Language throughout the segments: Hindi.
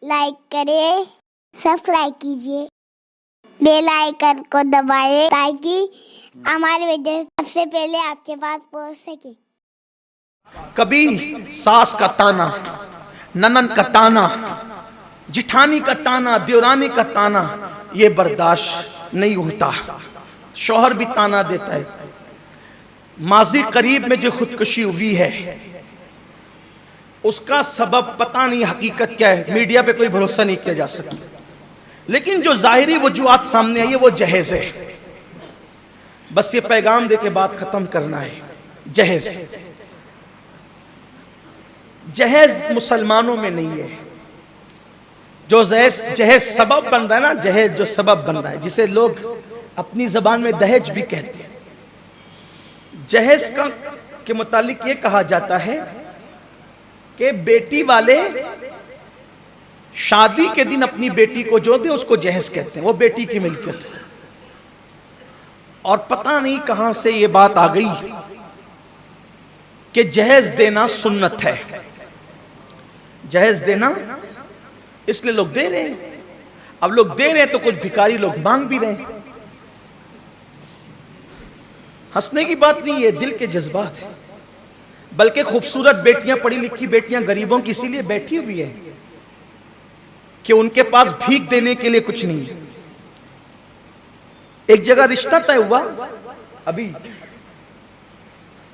लाइक करें, सब्सक्राइब कीजिए, बेल आइकन को दबाएं ताकि हमारे वीडियो सबसे पहले आपके पास पहुंच सके। कभी सास का ताना, ननन का ताना, जिठानी का ताना, देवरानी का ताना ये बर्दाश्त नहीं होता। शौहर भी ताना देता है। माजी करीब में जो खुदकुशी हुई है उसका सबब पता नहीं, हकीकत क्या है, मीडिया पे कोई भरोसा नहीं किया जा सकता। लेकिन जो जाहिरी वजूहात सामने आई है वो जहेज है। बस ये पैगाम दे के बात खत्म करना है। जहेज जहेज मुसलमानों में नहीं है। जो जहेज सबब बन रहा है ना, जहेज जो सबब बन रहा है, जिसे लोग अपनी जबान में दहेज भी कहते हैं। जहेज का के मुतालिक ये कहा जाता है कि बेटी वाले शादी के दिन अपनी बेटी को जो दे उसको जहेज कहते हैं, वो बेटी की मिल्कियत है। और पता नहीं कहां से ये बात आ गई कि जहेज देना सुन्नत है। जहेज देना इसलिए लोग दे रहे हैं। अब लोग दे रहे हैं तो कुछ भिखारी लोग मांग भी रहे हैं। हंसने की बात नहीं है, दिल के जज्बात है। बल्कि खूबसूरत बेटियां, पढ़ी लिखी बेटियां गरीबों की इसीलिए बैठी हुई है कि उनके पास भीख देने के लिए कुछ नहीं है। एक जगह रिश्ता तय हुआ, अभी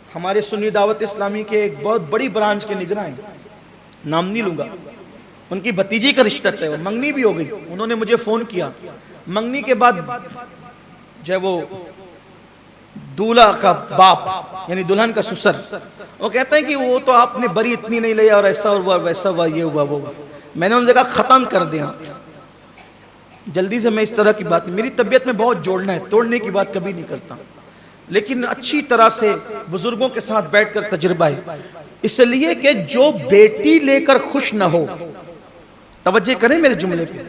हमारे सुन्नी दावत इस्लामी के एक बहुत बड़ी ब्रांच के निगरान हैं, नाम नहीं लूंगा, उनकी भतीजी का रिश्ता तय हुआ। मंगनी भी हो गई। उन्होंने मुझे फोन किया। मंगनी के बाद जब वो दूल्हा का बाप यानी दुल्हन का ससुर, वो कहते हैं कि वो तो आपने बरी इतनी नहीं लिया और ऐसा हुआ वैसा हुआ, ये हुआ वो हुआ। मैंने उन जगह खत्म कर दिया जल्दी से। मैं इस तरह की बात, मेरी तबीयत में बहुत जोड़ना है, तोड़ने की बात कभी नहीं करता, लेकिन अच्छी तरह से बुजुर्गों के साथ बैठकर तजुर्बा है। इसलिए कि जो बेटी लेकर खुश न हो, तवज्जो करें मेरे जुमले पे,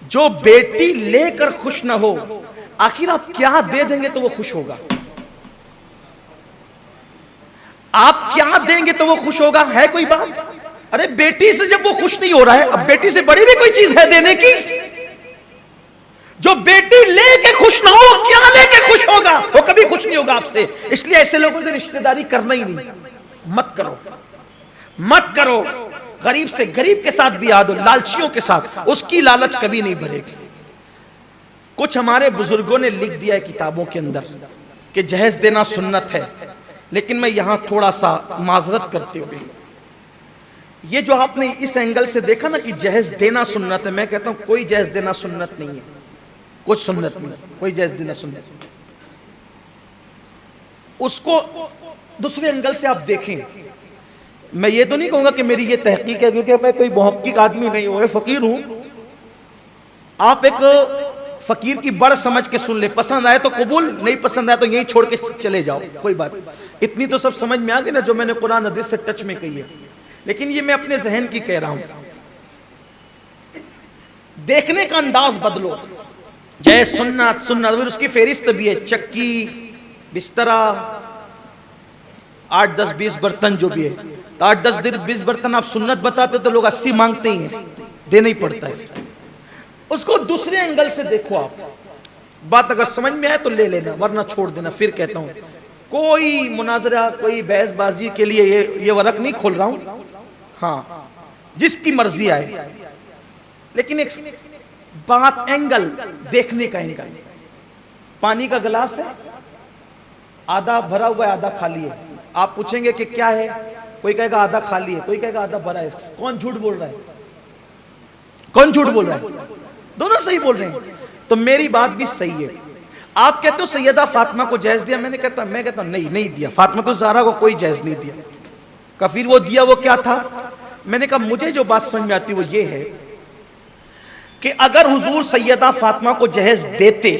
जो बेटी लेकर खुश न हो, आखिर आप क्या दे देंगे तो वो खुश होगा? आप क्या देंगे तो वो खुश होगा? है कोई बात? अरे बेटी से जब वो खुश नहीं हो रहा है, अब बेटी से बड़ी भी कोई चीज है देने की? जो बेटी लेके खुश ना हो, क्या लेके खुश होगा? वो कभी खुश नहीं होगा आपसे। इसलिए ऐसे लोगों से रिश्तेदारी करना ही नहीं, मत करो, मत करो। गरीब से गरीब के साथ भी याद हो, लालचियों के साथ, उसकी लालच कभी नहीं भरेगी। कुछ हमारे बुजुर्गों ने लिख दिया है किताबों के अंदर कि जहेज देना सुन्नत है, लेकिन मैं यहां थोड़ा सा माजरत करते हुए, ये जो आपने इस एंगल से देखा ना कि जहेज देना सुन्नत है, मैं कहता हूं कोई जहेज देना सुन्नत नहीं है, कुछ सुन्नत नहीं, कोई जहेज देना सुन्नत नहीं। उसको दूसरे एंगल से आप देखें। मैं ये तो नहीं कहूंगा कि मेरी ये तहकीक है, क्योंकि मैं कोई मुहक्किक आदमी नहीं हूं, फकीर हूं। आप एक फकीर की बड़ समझ के सुन ले, पसंद आए तो कबूल, नहीं पसंद आए तो यहीं छोड़ के चले जाओ, कोई बात। इतनी तो सब समझ में आ गई ना जो मैंने कुरान हदीस से टच में कही है। लेकिन ये मैं अपने जहन की कह रहा हूं। देखने का अंदाज बदलो। जय सुन्नत, सुन्नत उसकी फेरिस्त भी है, चक्की, बिस्तरा, 8 10 20 बर्तन जो भी है। तो 8 10 20 बर्तन आप सुन्नत बताते तो लोग 80 मांगते ही हैं, देना ही पड़ता है। उसको दूसरे एंगल से देखो आप। बात अगर समझ में आए तो ले लेना, वरना छोड़ देना। फिर कहता हूं कोई मुनाजरा, कोई बहसबाजी के लिए ये वर्क नहीं खोल रहा हूं। हाँ, जिसकी मर्जी आए, लेकिन एक बात, एंगल, देखने का एंगल। पानी का गिलास है, आधा भरा हुआ है, आधा खाली है। आप पूछेंगे कि क्या है, कोई कहेगा आधा खाली है, कोई कहेगा आधा भरा है। कौन झूठ बोल रहा है? कौन झूठ बोल रहा है? दोनों सही बोल रहे हैं। तो मेरी बात भी सही है। आप कहते हो सैयदा फातिमा को जहेज दिया, मैं कहता हूं नहीं दिया। फातिमा तो ज़हरा को कोई जहेज नहीं दिया। कफिर वो दिया, वो क्या था? मैंने कहा मुझे जो बात समझ में आती वो ये है कि अगर हुजूर सैयदा फातिमा को जहेज देते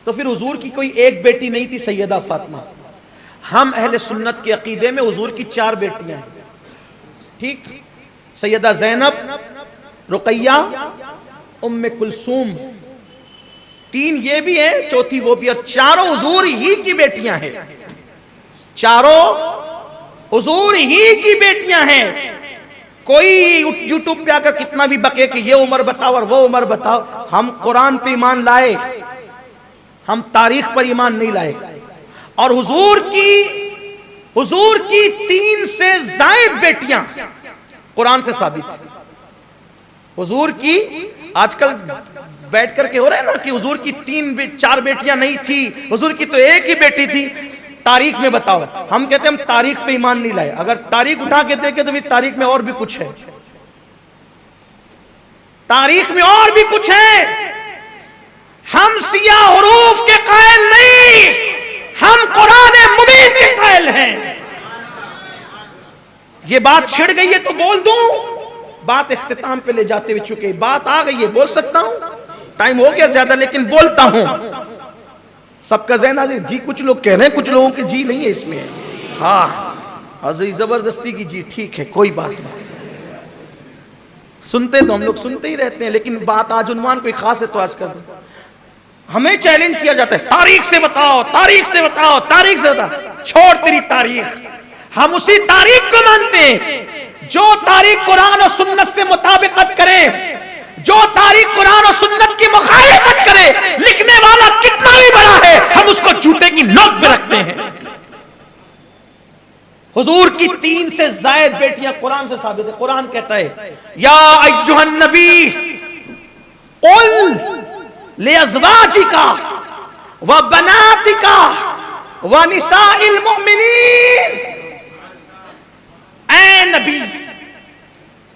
तो फिर हुजूर की कोई एक बेटी नहीं थी सैयदा फातिमा। हम अहले सुन्नत के अकीदे में हुजूर की 4 बेटियां हैं, ठीक? सैयदा ज़ैनब, रुकैया, उम्मे कुलसूम, 3 ये भी है, चौथी वो भी, और चारों हुजूर ही की बेटियां हैं। चारों हुजूर ही की बेटियां हैं। कोई यूट्यूब पे आकर कितना भी बके कि ये उम्र बताओ और वो उम्र बताओ, हम कुरान पे ईमान लाए, हम तारीख पर ईमान नहीं लाए। और हुजूर की 3 से जायद बेटियां कुरान से साबित है। हुजूर की आजकल बैठ करके हो रहा है ना कि हुजूर की 3-4 बेटियां नहीं थी, हुजूर की तो एक ही बेटी थी, तारीख में बताओ। हम कहते हैं हम तारीख पे ईमान नहीं लाए। अगर तारीख उठा के देखे तो भी तारीख में और भी कुछ है, तारीख में और भी कुछ है। हम सिया हुरूफ के कायल नहीं, हम कुरान मुबीन के कायल हैं। ये बात छिड़ गई है तो बोल दूं, बात इख्तिताम पे ले जाते हुए चुके, बात आ गई है, बोल सकता हूं, टाइम हो गया ज्यादा लेकिन बोलता हूं। सबका ज़हन आ जी, कुछ लोग कह रहे हैं, कुछ लोगों की जी नहीं है इसमें। हाँ अजी जबरदस्ती की जी, ठीक है कोई बात नहीं, सुनते तो हम लोग सुनते ही रहते हैं, लेकिन बात आज उन्वान कोई खास है तो आज कर दो। हमें चैलेंज किया जाता है, तारीख से बताओ, तारीख से बताओ, तारीख से बताओ। छोड़ तेरी तारीख, हम उसी तारीख को मानते हैं जो तारीख कुरान और सुन्नत से मुताबिकत करे, जो तारीख कुरान और सुन्नत की मुखालिफत करे, लिखने वाला कितना भी बड़ा है हम उसको जूते की नोक पे रखते हैं। हुजूर की 3 से जायद बेटियां कुरान से साबित है। कुरान कहता है या अय्युहन नबी कुल लिअज़वाजिका व बनातिका व निसाइल मुमिनीन, ऐ नबी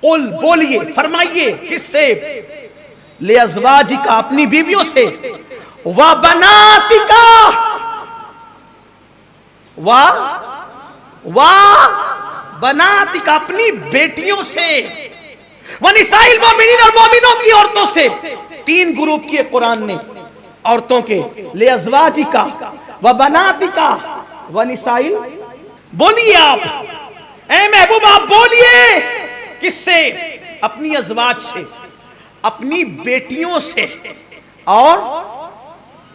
कुल बोलिए, फरमाइए, किससे? लिअज़वाजिका अपनी बीवियों से, व बनातिका व बनातिका अपनी बेटियों से, व निसाइल मोमिनीन और मोमिनों की औरतों से। 3 ग्रुप किए कुरान ने औरतों के, लिअज़वाजिका व बनातिका व निसाइल। बोलिए आप, ऐ महबूब आप बोलिए, किससे? अपनी अज़वाज से, अपनी बेटियों से और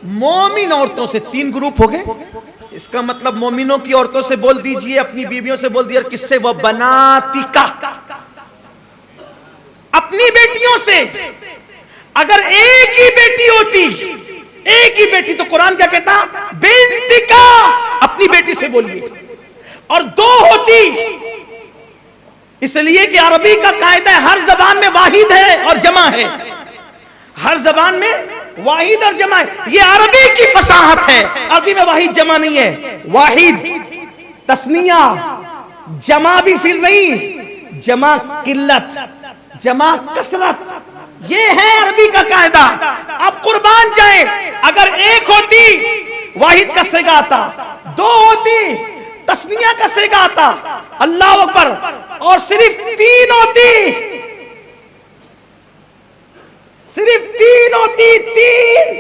मोमिन औरतों से। 3 ग्रुप हो गए। इसका मतलब मोमिनों की औरतों से बोल दीजिए, अपनी बीवियों से बोल दिया, किससे? वह बनातिका, अपनी बेटियों से। अगर एक ही बेटी होती, एक ही बेटी, तो कुरान क्या कहता? बिन्तिका, अपनी बेटी से बोलिए। और 2 होती, इसलिए कि अरबी का कायदा है, हर जबान में वाहिद है और जमा है, हर जबान में वाहिद और जमा है। ये अरबी की फसाहत है, अरबी में वाहिद जमा नहीं है। वाहिद तस्निया, जमा भी फिर नहीं, जमा किल्लत, जमा कसरत, ये है अरबी का कायदा। अब कुर्बान जाए, अगर एक होती वाहिद का सेगा आता, 2 होती तस्निया का सेगा आता, अल्लाह अकबर, और सिर्फ 3 होती, सिर्फ 3 होती, 3,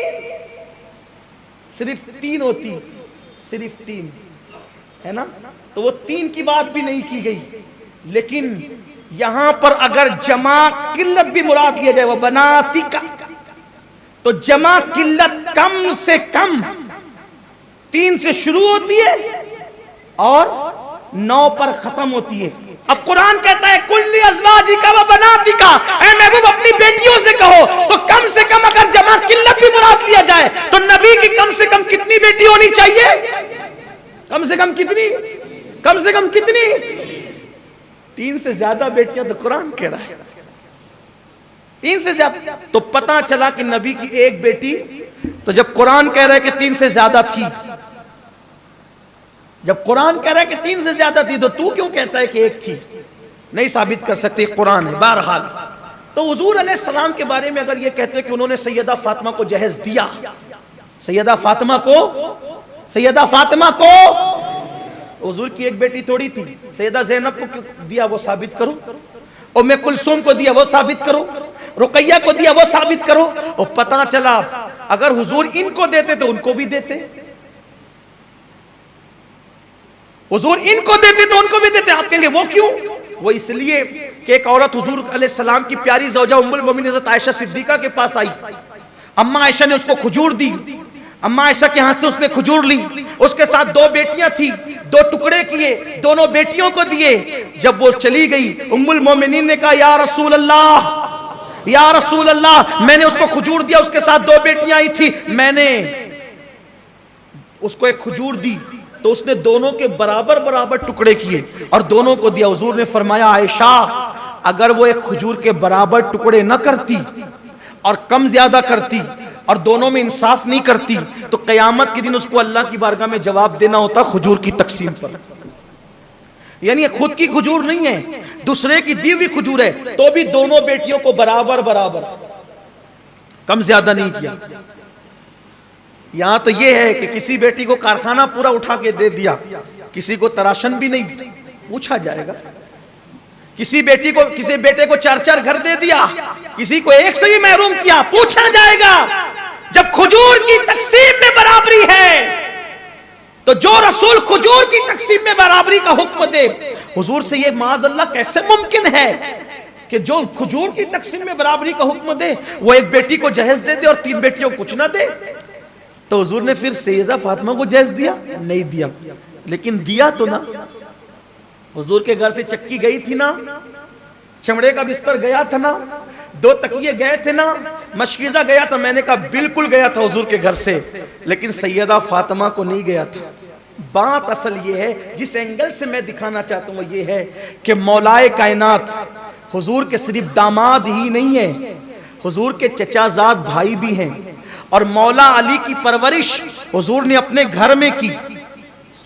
सिर्फ 3 होती, सिर्फ 3 है ना, तो वो 3 की बात भी नहीं की गई। लेकिन यहां पर अगर जमा किल्लत भी मुराद लिया जाए, वो बनाती का, तो जमा किल्लत कम से कम 3 से शुरू होती है और 9 पर खत्म होती है। अब कुरान कहता है कुल्ली अज़वाजिका व बनातिका, ऐ महबूब अपनी बेटियों से कहो, तो कम से कम अगर जमा किल्लत भी मुराद लिया जाए तो नबी की कम से कम कितनी बेटी होनी चाहिए? कम से कम कितनी? कम से कम कितनी? 3 से ज्यादा बेटियां तो कुरान कह रहा है, 3 से ज्यादा। तो पता चला कि नबी की एक बेटी, तो जब कुरान कह रहा है कि 3 से ज्यादा थी, जब कुरान कह रहा है कि 3 से ज्यादा थी, तो तू क्यों कहता है कि एक थी? नहीं साबित कर सकते, कुरान है। बहरहाल, तो हुजूर अलैहिस्सलाम के बारे में अगर ये कहते हैं कि उन्होंने सैयदा फातिमा को जहेज दिया, सैयदा फातिमा को हुजूर की एक बेटी थोड़ी थी, सैयदा ज़ैनब को क्यों दिया वो साबित करो, उम्मे कुलसूम को दिया वो साबित करो, रुकैया को दिया वो साबित करो। और पता चला अगर हुजूर इनको देते तो उनको भी देते, हुजूर इनको देते तो उनको भी देते। आप कहेंगे वो क्यों? वो इसलिए कि एक औरत हुजूर अलैहिस्सलाम की प्यारी ज़ौजा उम्मुल मोमिनीन हज़रत आयशा सिद्दीका के पास आई, अम्मा आयशा ने उसको खजूर दी, अम्मा आयशा के हाथ से उसने खजूर ली, उसके साथ 2 बेटियां थी, 2 टुकड़े किए, दोनों बेटियों को दिए। जब वो चली गई, उम्मुल मोमिनीन ने कहा या रसूल अल्लाह, या रसूल अल्लाह, मैंने उसको खजूर दिया, उसके साथ 2 बेटियां आई थी, मैंने उसको एक खजूर दी तो उसने दोनों के बराबर बराबर टुकड़े किए और दोनों को दिया। हुजूर ने फरमाया आयशा, अगर वो एक खजूर के बराबर टुकड़े न करती और कम ज्यादा करती और दोनों में इंसाफ नहीं करती तो कयामत के दिन उसको अल्लाह की बारगाह में जवाब देना होता खजूर की तकसीम पर। यानी खुद की खजूर नहीं है, दूसरे की दी हुई खजूर है, तो भी दोनों बेटियों को बराबर बराबर, कम ज्यादा नहीं किया। यहां तो यह है कि किसी बेटी को कारखाना पूरा उठा के दे दिया, किसी को तराशन भी नहीं पूछा जाएगा। किसी बेटी को, किसी बेटे को 4-4 घर दे दिया, किसी को एक से भी महरूम किया, पूछा जाएगा। जब खजूर की तकसीम में बराबरी है तो जो रसूल खजूर की तकसीम में बराबरी का हुक्म दे, हुजूर से ये माज़अल्लाह कैसे मुमकिन है कि जो खजूर की तकसीम में बराबरी का हुक्म दे वो एक बेटी को जहेज दे दे और 3 बेटियों को कुछ ना दे। तो हुजूर ने फिर सैयदा फातिमा को जहेज दिया? नहीं दिया, लेकिन दिया तो ना। हुजूर के घर से चक्की गई थी ना, चमड़े का बिस्तर गया था ना, 2 तकिए गए थे ना, मशकीज़ा गया था। मैंने कहा बिल्कुल गया था हुजूर के घर से, लेकिन सैयदा फातिमा को नहीं गया था। बात असल ये है, जिस एंगल से मैं दिखाना चाहता हूं वो ये है कि मौलाए कायनात हुजूर के सिर्फ दामाद ही नहीं है, हुजूर के चचाजाद भाई भी हैं। और मौला अली की परवरिश हुजूर ने अपने घर में की,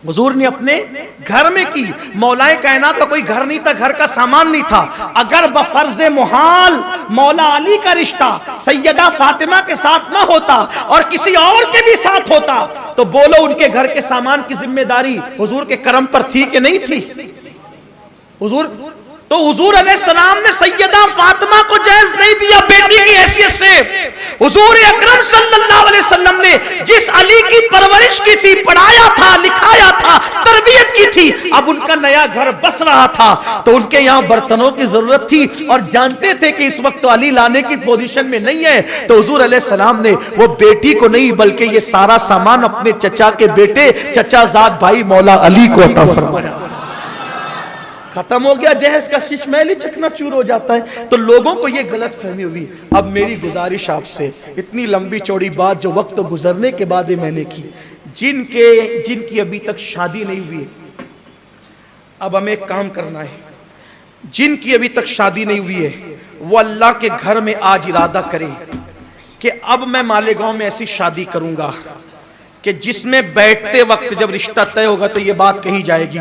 हुजूर ने अपने घर में की। मौलाए कायनात का कोई घर नहीं था, घर का सामान नहीं था। अगर बफर्ज़े मुहाल मौला अली का रिश्ता सैयदा फातिमा के साथ ना होता और किसी और के भी साथ होता तो बोलो उनके घर के सामान की जिम्मेदारी हुजूर के करम पर थी कि नहीं थी? हुजूर अलैहिस्सलाम ने सैयदा फातिमा को जहेज नहीं दिया बेटी की हैसियत से। हुजूर अकरम सल्लल्लाहु अलैहि वसल्लम ने जिस अली की परवरिश की थी, पढ़ाया था, लिखाया था, तरबियत की थी, अब उनका नया घर बस रहा था तो उनके यहाँ बर्तनों की जरूरत थी और जानते थे कि इस वक्त तो अली लाने की पोजीशन में नहीं है, तो हुजूर अलैहिस्सलाम ने वो बेटी को नहीं बल्कि ये सारा सामान अपने चचा के बेटे चचाजाद भाई मौला अली को अता फरमाया। खत्म हो गया जहेज का शीशमहल ही चकनाचूर हो जाता है। तो लोगों को ये गलत फहमी हुई। अब मेरी गुजारिश आपसे, इतनी लंबी चौड़ी बात जो वक्त तो गुजरने के बाद ही मैंने की, जिनकी अभी तक शादी नहीं हुई, अब हमें एक काम करना है। जिनकी अभी तक शादी नहीं हुई है वो अल्लाह के घर में आज इरादा करें कि अब मैं मालेगांव में ऐसी शादी करूंगा कि जिसमें बैठते वक्त जब रिश्ता तय होगा तो ये बात कही जाएगी,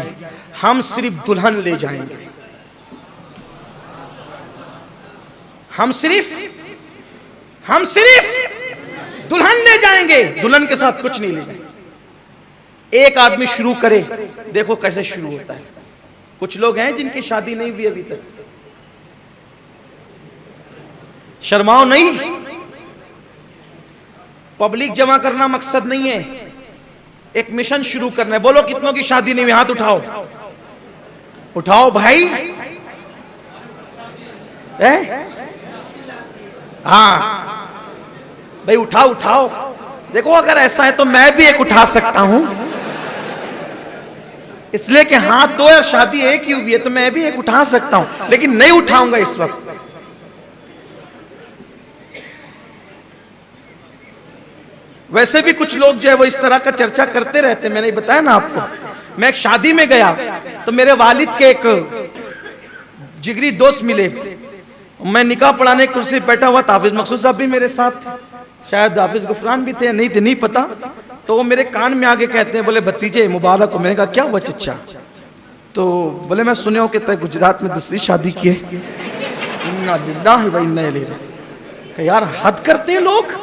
हम सिर्फ दुल्हन ले जाएंगे, हम सिर्फ दुल्हन ले जाएंगे, दुल्हन के साथ कुछ नहीं ले जाएंगे। एक आदमी शुरू करे, देखो कैसे शुरू होता है। कुछ लोग हैं जिनकी शादी नहीं हुई अभी तक, शर्माओ नहीं, पब्लिक जमा करना मकसद नहीं है, एक मिशन शुरू करना है। बोलो कितनों की शादी नहीं हुई, हाथ उठाओ, उठाओ भाई। हाँ भाई उठाओ उठाओ। देखो अगर ऐसा है तो मैं भी एक उठा सकता हूं, इसलिए कि हाथ दो या शादी एक ही हुई है तो मैं भी एक उठा सकता हूं, लेकिन नहीं उठाऊंगा इस वक्त। वैसे भी कुछ लोग जो है वो इस तरह का चर्चा करते रहते हैं। मैंने बताया ना आपको, मैं एक शादी में गया तो मेरे वालिद के एक जिगरी दोस्त मिले, मैं निकाह पढ़ाने की कुर्सी बैठा हुआ था, हाफिज मकसूद साहब भी मेरे साथ, शायद हाफिज गुफरान भी थे, नहीं थे नहीं पता। तो वो मेरे कान में आगे कहते हैं, बोले भतीजे मुबारक हो। मैंने कहा क्या हुआ चचा? तो बोले मैं सुने हो कि तय गुजरात में दूसरी शादी की है। इन्ना लिल्लाहि व इन्ना इलैहि राजिऊन। यार हद करते हैं लोग।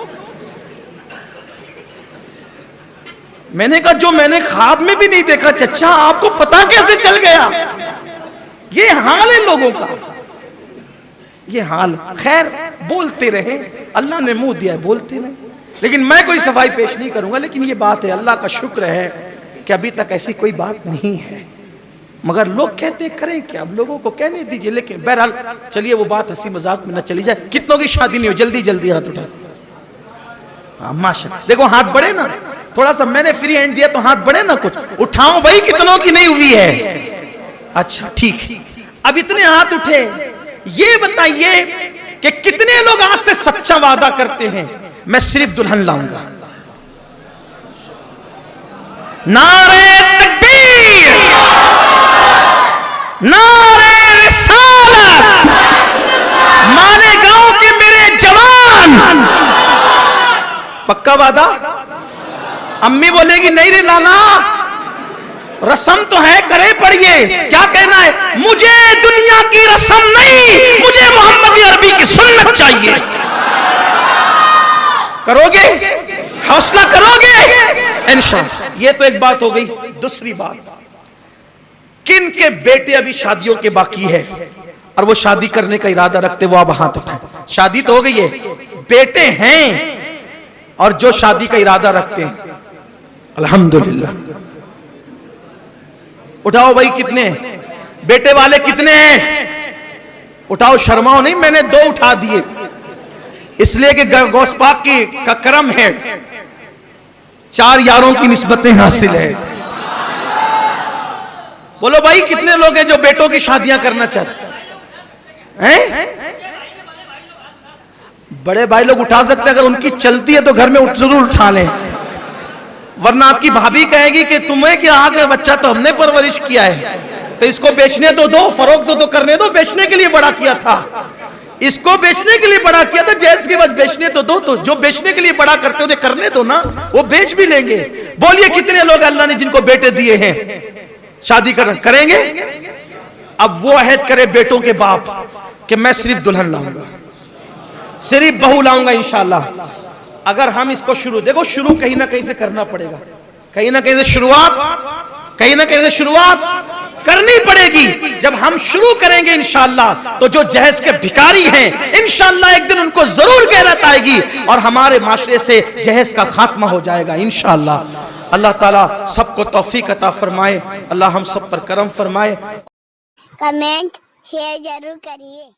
मैंने कहा जो मैंने ख्वाब में भी नहीं देखा चचा, आपको पता कैसे चल गया? ये हाल है लोगों का, ये हाल। खैर बोलते रहे, अल्लाह ने मुंह दिया है, बोलते रहे, लेकिन मैं कोई सफाई पेश नहीं करूंगा। लेकिन ये बात है, अल्लाह का शुक्र है कि अभी तक ऐसी कोई बात नहीं है, मगर लोग कहते करें क्या, अब लोगों को कहने दीजिए। लेकिन बहरहाल चलिए वो बात हंसी मजाक में न चली जाए। कितनों की शादी नहीं हो, जल्दी जल्दी हाथ उठा। हाँ, माशा, देखो हाथ बढ़े ना, थोड़ा सा मैंने फ्री हैंड दिया तो हाथ बढ़े ना, कुछ उठाओ भाई, कितनों की नहीं हुई है। अच्छा ठीक, अब इतने हाथ उठे, ये बताइए कि कितने लोग आज से सच्चा वादा करते हैं मैं सिर्फ दुल्हन लाऊंगा। नारे तकबीर, नारे रिसालत, मालेगांव के मेरे जवान। पक्का वादा? अम्मी बोलेगी नहीं रे लाला, रस्म तो है, करे पड़िए। क्या कहना है? मुझे दुनिया की रस्म नहीं, मुझे मोहम्मदी अरबी की सुन्नत चाहिए। करोगे? हौसला करोगे? इंशाअल्लाह। ये तो एक बात हो गई। दूसरी बात, किन के बेटे अभी शादियों के बाकी है और वो शादी करने का इरादा रखते, वो अब हाथ उठाएं। शादी तो हो गई है, बेटे हैं और जो शादी का इरादा रखते हैं, अल्हम्दुलिल्लाह। उठाओ भाई, कितने बेटे वाले कितने हैं? उठाओ, शर्माओ नहीं, मैंने 2 उठा दिए इसलिए कि गौस पाक की का करम है, 4 यारों की निस्बतें हासिल है। बोलो भाई, कितने लोग हैं जो बेटों की शादियां करना चाहते हैं? बड़े भाई लोग उठा सकते हैं, अगर उनकी चलती है तो घर में जरूर उठा लें, वरना आपकी भाभी कहेगी कि तुम्हें क्या आ गया, बच्चा तो हमने परवरिश किया है, तो इसको बेचने तो दो, फरोख्त तो करने दो, बेचने के लिए बड़ा किया था, इसको बेचने के लिए बड़ा किया था, जैज के बाद बेचने तो दो, तो जो बेचने के लिए बड़ा करते उन्हें करने दो ना, वो बेच भी लेंगे। बोलिए कितने लोग अल्लाह ने जिनको बेटे दिए हैं शादी करेंगे? अब वो अहद करे बेटों के बाप कि मैं सिर्फ दुल्हन लाऊंगा, सिर्फ बहू लाऊंगा इंशाअल्लाह। अगर हम इसको शुरू, देखो शुरू कहीं ना कहीं से करना पड़ेगा, कहीं ना कहीं से शुरुआत करनी पड़ेगी। जब हम शुरू करेंगे इंशाअल्लाह, तो जो जहेज के भिखारी हैं इंशाअल्लाह एक दिन उनको जरूर गैरत आएगी और हमारे माशरे से जहेज का खात्मा हो जाएगा इंशाअल्लाह। अल्लाह ताला सबको तौफीक अता फरमाए, अल्लाह हम सब पर करम फरमाए। कमेंट शेयर जरूर करिए।